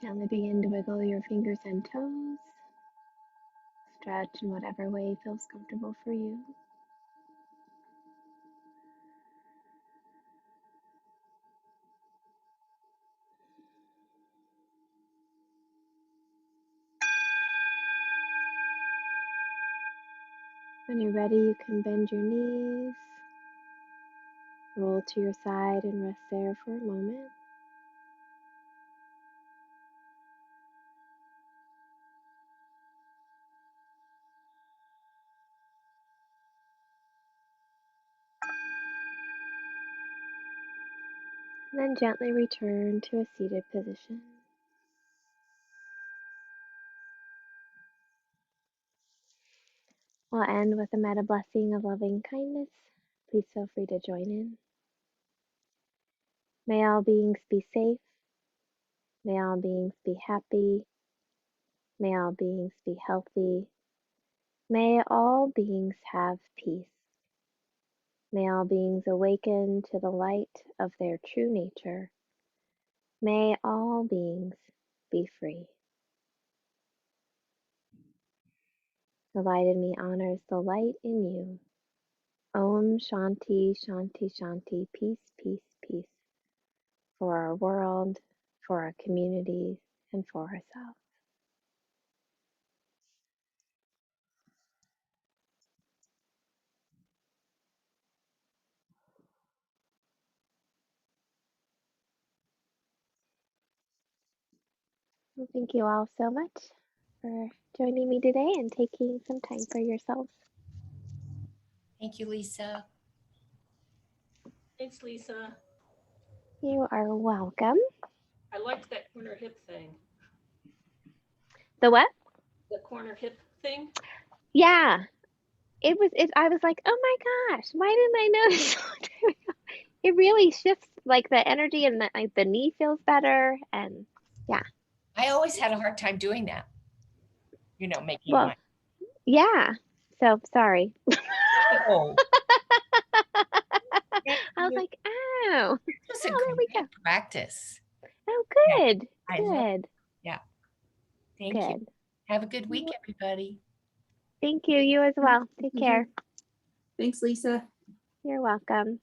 Gently begin to wiggle your fingers and toes. Stretch in whatever way feels comfortable for you. When you're ready, you can bend your knees, roll to your side, and rest there for a moment. And then gently return to a seated position. We'll end with a metta blessing of loving kindness. Please feel free to join in. May all beings be safe. May all beings be happy. May all beings be healthy. May all beings have peace. May all beings awaken to the light of their true nature. May all beings be free. The light in me honors the light in you. Om Shanti, Shanti, Shanti, peace, peace, peace. For our world, for our communities, and for ourselves. Well, thank you all so much for joining me today and taking some time for yourselves.
Thank you, Lisa.
Thanks, Lisa.
You are welcome.
I liked that corner hip thing.
The what?
The corner hip thing?
Yeah. I was like, oh my gosh, why didn't I notice? It really shifts like the energy and the knee feels better and yeah.
I always had a hard time doing that. Making
Well,
my
yeah. So sorry.
oh,
I was
it
like, oh,
was a
there we go.
great practice.
Oh,
Yeah,
good.
I love.
Good.
Yeah, thank you.
Good.
Have a good week, everybody.
Thank you. You as well. Take care.
Thanks, Lisa.
You're welcome.